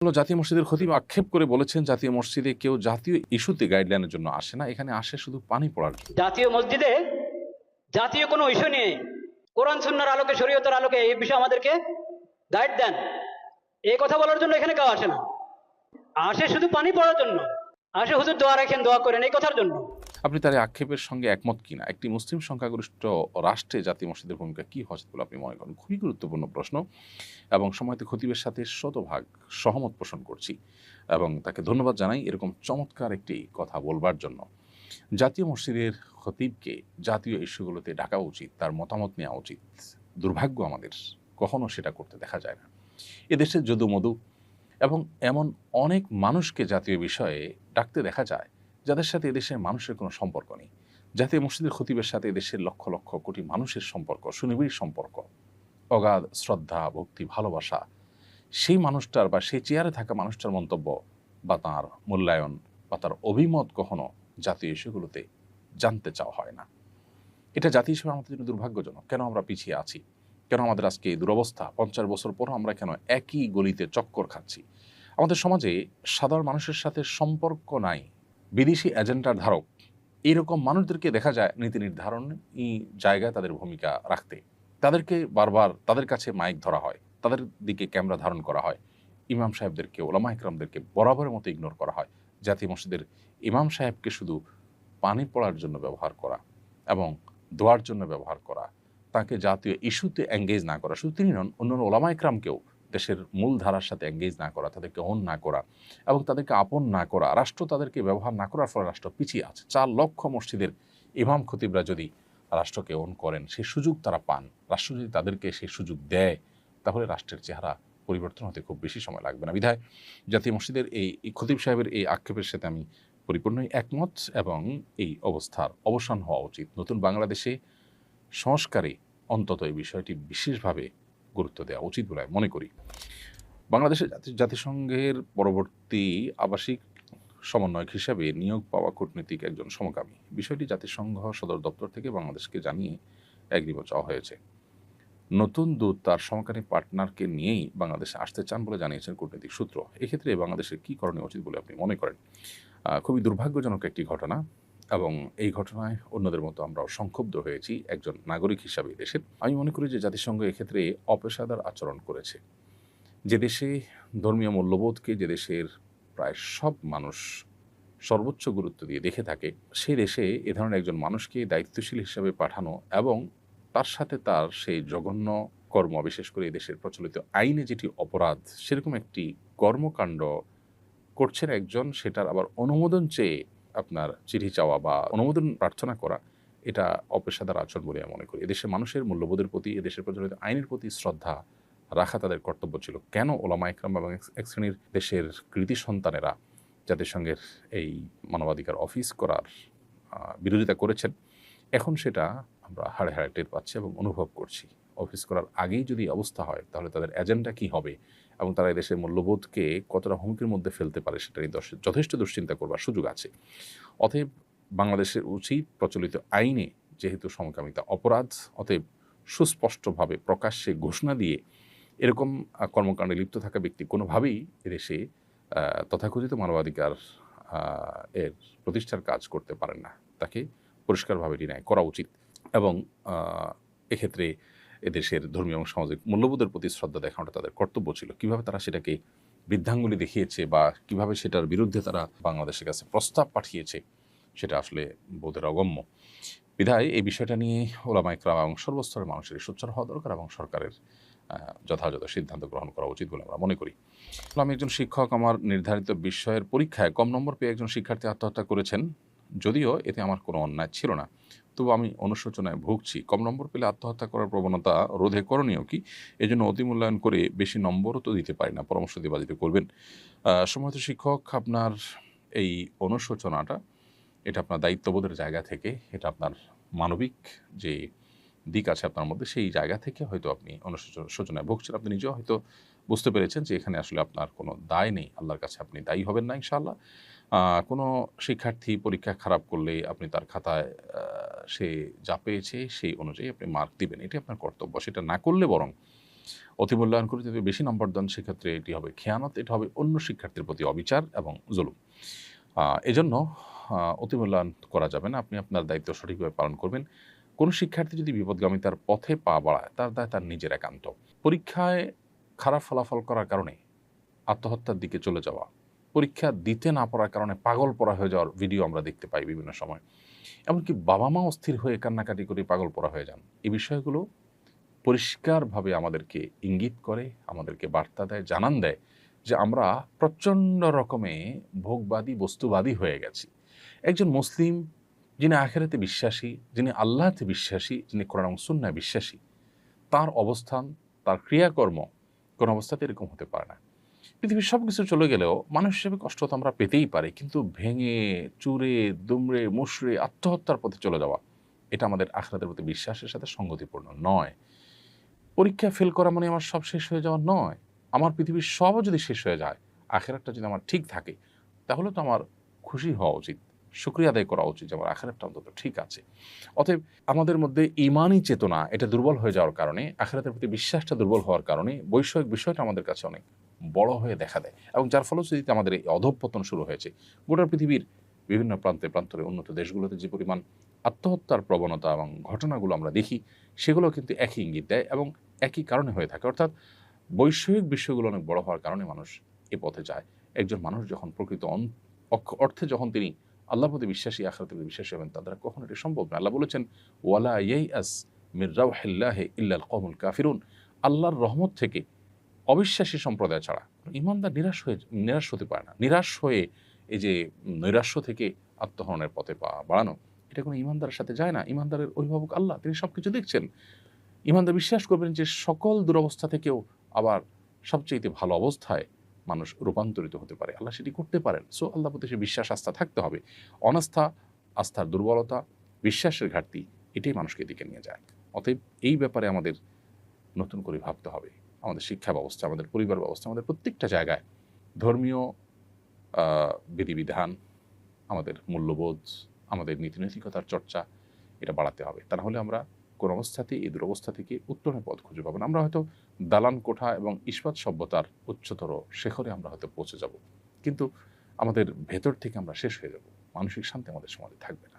জাতীয় মসজিদের খতিব আক্ষেপ করে বলেছেন, জাতীয় মসজিদে কেউ জাতীয় ইস্যুতে গাইডলাইনের জন্য আসে না, এখানে আসে শুধু পানি পড়ার জন্য। জাতীয় মসজিদে জাতীয় কোনো ইস্যু নিয়ে কোরআন সুন্নাহর আলোকে, শরীয়তের আলোকে এই বিষয়ে আমাদেরকে গাইড দেন, এই কথা বলার জন্য এখানে কেউ আসে না। আসে শুধু পানি পড়ার জন্য, আসে হুজুর দোয়া রাখেন, দোয়া করেন, এই কথার জন্য। আপনি তার এই আক্ষেপের সঙ্গে একমত কিনা? একটি মুসলিম সংখ্যাগরিষ্ঠ রাষ্ট্রে জাতীয় মসজিদের ভূমিকা কি হওয়া উচিত বলে আপনি মনে করেন? খুবই গুরুত্বপূর্ণ প্রশ্ন এবং সময়তে খতিবের সাথে শতভাগ সহমত পোষণ করছি এবং তাকে ধন্যবাদ জানাই এরকম চমৎকার একটি কথা বলবার জন্য। জাতীয় মসজিদের খতিবকে জাতীয় ইস্যুগুলোতে ডাকা উচিত, তার মতামত নেওয়া উচিত। দুর্ভাগ্য আমাদের কখনো সেটা করতে দেখা যায় না। এদেশের যদু মধু এবং এমন অনেক মানুষকে জাতীয় বিষয়ে ডাকতে দেখা যায় যাদের সাথে এদেশের মানুষের কোনো সম্পর্ক নেই। জাতীয় মসজিদের খতিবের সাথে এদেশের লক্ষ লক্ষ কোটি মানুষের সম্পর্ক, সুনিবিড় সম্পর্ক, অগাধ শ্রদ্ধা, ভক্তি, ভালোবাসা। সেই মানুষটার বা সেই চেয়ারে থাকা মানুষটার মন্তব্য বা তাঁর মূল্যায়ন বা তার অভিমত কখনো জাতীয় ইস্যুগুলোতে জানতে চাওয়া হয় না। এটা জাতি হিসেবে আমাদের জন্য দুর্ভাগ্যজনক। কেন আমরা পিছিয়ে আছি? কেন আমাদের আজকে এই দুরবস্থা? ৫০ বছর পরও আমরা কেন একই গলিতে চক্কর খাচ্ছি? আমাদের সমাজে সাধারণ মানুষের সাথে সম্পর্ক নাই, বিদেশি এজেন্ডার ধারক এইরকম মানুষদেরকে দেখা যায় নীতি নির্ধারণী জায়গায় তাদের ভূমিকা রাখতে। তাদেরকে বারবার তাদের কাছে মাইক ধরা হয়, তাদের দিকে ক্যামেরা ধারণ করা হয়। ইমাম সাহেবদেরকে, ওলামা ইকরামদেরকে বরাবরের মতো ইগনোর করা হয়। জাতীয় মসজিদের ইমাম সাহেবকে শুধু পানি পড়ার জন্য ব্যবহার করা এবং দোয়ার জন্য ব্যবহার করা, তাকে জাতীয় ইস্যুতে এঙ্গেজ না করা, শুধু তিনি নন, অন্যান্য ওলামা ইকরামকেও দেশের মূল ধারার সাথে এঙ্গেজ না করা, তাদেরকে অন না করা এবং তাদেরকে আপন না করা, রাষ্ট্র তাদেরকে ব্যবহার না করার ফলে রাষ্ট্র পিছিয়ে আছে। ৪ লক্ষ মসজিদের ইমাম খতিবরা যদি রাষ্ট্রকে অন করেন, সেই সুযোগ তারা পান, রাষ্ট্র যদি তাদেরকে সেই সুযোগ দেয়, তাহলে রাষ্ট্রের চেহারা পরিবর্তন হতে খুব বেশি সময় লাগবে না। বিধায় জাতীয় মসজিদের এই খতিব সাহেবের এই আক্ষেপের সাথে আমি পরিপূর্ণই একমত এবং এই অবস্থার অবসান হওয়া উচিত। নতুন বাংলাদেশে সংস্কারে অন্তত এই বিষয়টি বিশেষভাবে গুরুত্ব দেওয়া উচিত বলে আমি মনে করি। বাংলাদেশে জাতিসংঘের পরবর্তী আবাসিক সমন্বয়ক হিসাবে নিয়োগ পাওয়া কূটনীতিক একজন সমকামী, বিষয়টি জাতিসংঘ সদর দপ্তর থেকে বাংলাদেশকে জানিয়ে এগ্রিমেন্ট চাওয়া হয়েছে। নতুন দূত তার সমকামী পার্টনারকে নিয়েই বাংলাদেশে আসতে চান বলে জানিয়েছেন কূটনৈতিক সূত্র। এক্ষেত্রে বাংলাদেশের কী করণীয় উচিত বলে আপনি মনে করেন? খুবই দুর্ভাগ্যজনক একটি ঘটনা এবং এই ঘটনায় অন্যদের মতো আমরাও সংক্ষুব্ধ হয়েছি একজন নাগরিক হিসাবে দেশের। আমি মনে করি যে জাতিসংঘ এক্ষেত্রে অপেশাদার আচরণ করেছে। যে দেশে ধর্মীয় মূল্যবোধকে, যে দেশের প্রায় সব মানুষ সর্বোচ্চ গুরুত্ব দিয়ে দেখে থাকে, সেই দেশে এ ধরনের একজন মানুষকে দায়িত্বশীল হিসাবে পাঠানো এবং তার সাথে তার সেই জঘন্য কর্ম, বিশেষ করে এই দেশের প্রচলিত আইনে যেটি অপরাধ, সেরকম একটি কর্মকাণ্ড করছেন একজন, সেটার আবার অনুমোদন চেয়ে আপনার চিঠি চাওয়া বা অনুমোদন প্রার্থনা করা, এটা অপেশাদার আচরণ বলে আমি মনে করি। এদেশের মানুষের মূল্যবোধের প্রতি, এদেশের প্রচলিত আইনের প্রতি শ্রদ্ধা রাখা তাদের কর্তব্য ছিল। কেন ওলামা ইকরাম এবং এক শ্রেণীর দেশের কৃতি সন্তানেরা জাতিসংঘের এই মানবাধিকার অফিস করার বিরোধিতা করেছেন, এখন সেটা আমরা হাড়ে হাড়ে টের পাচ্ছি এবং অনুভব করছি। অফিস করার আগেই যদি অবস্থা হয়, তাহলে তাদের এজেন্ডা কী হবে এবং তারা এদেশের মূল্যবোধকে কতটা হুমকির মধ্যে ফেলতে পারে, সেটা নিয়ে যথেষ্ট দুশ্চিন্তা করবার সুযোগ আছে। অতএব বাংলাদেশের উচিত, প্রচলিত আইনে যেহেতু সমকামিতা অপরাধ, অতএব সুস্পষ্টভাবে প্রকাশ্যে ঘোষণা দিয়ে এরকম কর্মকাণ্ডে লিপ্ত থাকা ব্যক্তি কোনোভাবেই এদেশে তথাকথিত মানবাধিকার এর প্রতিষ্ঠার কাজ করতে পারেন না। তাকে পরিষ্কারভাবে ডিনাই করা উচিত এবং এক্ষেত্রে এদেশের ধর্মীয় এবং সামাজিক মূল্যবোধের প্রতি শ্রদ্ধা দেখানোটা তাদের কর্তব্য ছিল। কীভাবে তারা সেটাকে বৃদ্ধাঙ্গুলি দেখিয়েছে বা কীভাবে সেটার বিরুদ্ধে তারা বাংলাদেশের কাছে প্রস্তাব পাঠিয়েছে, সেটা আসলে বোধের অগম্য। বিধায় এই বিষয়টা নিয়ে ওলামা ইকরাম এবং সর্বস্তরের মানুষের সোচ্চার হওয়া দরকার এবং সরকারের যথাযথ সিদ্ধান্ত গ্রহণ করা উচিত বলে আমরা মনে করি। আমি একজন শিক্ষক, আমার নির্ধারিত বিষয়ের পরীক্ষায় কম নম্বর পেয়ে একজন শিক্ষার্থী আত্মহত্যা করেছেন। যদিও এতে আমার কোনো অন্যায় ছিল না, তবু আমি অনুশোচনায় ভুগছি। কম নম্বর পেলে আত্মহত্যা করার প্রবণতা রোধে করণীয় কি? এজন্য অতিমূল্যায়ন করে বেশি নম্বরও তো দিতে পারি না, পরামর্শ দিয়ে বাজিত করবেন। সম্মানিত শিক্ষক, আপনার এই অনুশোচনাটা, এটা আপনার দায়িত্ববোধের জায়গা থেকে, এটা আপনার মানবিক যে দিক আছে আপনার মধ্যে, সেই জায়গা থেকে হয়তো আপনি অনুশোচনায় ভুগছেন। আপনি নিজেও হয়তো বুঝতে পেরেছেন যে এখানে আসলে আপনার কোনো দায় নেই, আল্লাহর কাছে আপনি দায়ী হবেন না ইনশাআল্লাহ। কোনো শিক্ষার্থী পরীক্ষা খারাপ করলে আপনি তার খাতায় সে যা পেয়েছে সেই অনুযায়ী আপনি মার্ক দিবেন, এটি আপনার কর্তব্য। সেটা না করলে বরং অতি মূল্যায়ন করে যদি বেশি নম্বর দেন সেক্ষেত্রে এটি হবে খেয়ানত, এটা হবে অন্য শিক্ষার্থীর প্রতি অবিচার এবং জুলুম। এজন্য অতি মূল্যায়ন করা যাবে না। আপনি আপনার দায়িত্ব সঠিকভাবে পালন করবেন। কোনো শিক্ষার্থী যদি বিপদগামিতার পথে পা বাড়ায় তার দায় তার নিজের একান্ত। পরীক্ষায় খারাপ ফলাফল করার কারণে আত্মহত্যার দিকে চলে যাওয়া, পরীক্ষা দিতে না পারার কারণে পাগল পড়া হয়ে যাওয়ার ভিডিও আমরা দেখতে পাই বিভিন্ন সময়। এমনকি বাবা মা অস্থির হয়ে কান্নাকাটি করে পাগল পড়া হয়ে যান। এই বিষয়গুলো পরিষ্কারভাবে আমাদেরকে ইঙ্গিত করে, আমাদেরকে বার্তা দেয়, জানান দেয় যে আমরা প্রচণ্ড রকমে ভোগবাদী, বস্তুবাদী হয়ে গেছি। একজন মুসলিম যিনি আখিরাতে বিশ্বাসী, যিনি আল্লাহতে বিশ্বাসী, যিনি কোরআন এবং সুন্নাহয় বিশ্বাসী, তার অবস্থান, তার ক্রিয়াকর্ম কোনো অবস্থাতে এরকম হতে পারে না। পৃথিবীর সব কিছু চলে গেলেও মানুষ হিসেবে কষ্ট তো আমরা পেতেই পারি, কিন্তু ভেঙে চুরে দুমড়ে মুষড়ে আত্মহত্যার পথে চলে যাওয়া, এটা আমাদের আখিরাতের প্রতি বিশ্বাসের সাথে সঙ্গতিপূর্ণ নয়। পরীক্ষা ফেল করা মানে আমার সব শেষ হয়ে যাওয়া নয়। আমার পৃথিবীর সবও যদি শেষ হয়ে যায়, আখিরাতটা যদি আমার ঠিক থাকে, তাহলে তো আমার খুশি হওয়া উচিত, শুকরিয়া আদায় করা উচিত যে আমার আখিরাতটা অন্তত ঠিক আছে। অতএব আমাদের মধ্যে ঈমানি চেতনা এটা দুর্বল হয়ে যাওয়ার কারণে, আখিরাতের প্রতি বিশ্বাসটা দুর্বল হওয়ার কারণে বৈষয়িক বিষয়টা আমাদের কাছে অনেক বড় হয়ে দেখা দেয়, এবং যার ফলশ্রুতিতে আমাদের এই অধঃপতন শুরু হয়েছে। গোটা পৃথিবীর বিভিন্ন প্রান্তে প্রান্তরে উন্নত দেশগুলোতে যে পরিমাণ আত্মহত্যার প্রবণতা এবং ঘটনাগুলো আমরা দেখি, সেগুলো কিন্তু একই ইঙ্গিত দেয় এবং একই কারণে হয়ে থাকে। অর্থাৎ বৈষয়িক বিষয়গুলো অনেক বড় হওয়ার কারণে মানুষ এ পথে যায়। একজন মানুষ যখন প্রকৃত অর্থে যখন তিনি আল্লাহর প্রতি বিশ্বাসী, আখিরাতের প্রতি বিশ্বাসী হবেন, তার দ্বারা কখনো এটি সম্ভব না। আল্লাহ বলেছেন, ওয়ালা ইয়াইআস মির রাউহিল্লাহি ইল্লাল কওমুল কাফিরুন। আল্লাহর রহমত থেকে অবিশ্বাসী সম্প্রদায় ছাড়া ঈমানদার নিরাশ হতে পারে না। নিরাশ হয়ে এই যে নৈরাশ্য থেকে আত্মহরণের পথে পা বাড়ানো, এটা কোনো ঈমানদারের সাথে যায় না। ঈমানদারের অভিভাবক আল্লাহ, তিনি সবকিছু দেখছেন। ঈমানদার বিশ্বাস করবেন যে সকল দুরবস্থা থেকেও আবার সবচেয়ে ভালো অবস্থায় মানুষ রূপান্তরিত হতে পারে, আল্লাহ সেটি করতে পারেন। সো আল্লাহ প্রতি সে বিশ্বাস, আস্থা থাকতে হবে। অনাস্থা, আস্থার দুর্বলতা, বিশ্বাসের ঘাটতি, এটাই মানুষকে এদিকে নিয়ে যায়। অতএব এই ব্যাপারে আমাদের নতুন করে ভাবতে হবে। আমাদের শিক্ষা ব্যবস্থা, আমাদের পরিবার ব্যবস্থা, আমাদের প্রত্যেকটা জায়গায় ধর্মীয় বিধিবিধান, আমাদের মূল্যবোধ, আমাদের নীতিনৈতিকতার চর্চা, এটা বাড়াতে হবে। তা না হলে আমরা কোন অবস্থাতেই এই দুরবস্থা থেকে উত্তরণের পথ খুঁজে পাবো না। আমরা হয়তো দালান কোঠা এবং ইস্পাত সভ্যতার উচ্চতর শেখরে আমরা হয়তো পৌঁছে যাব, কিন্তু আমাদের ভেতর থেকে আমরা শেষ হয়ে যাব। মানসিক শান্তি আমাদের সমাজে থাকবে না।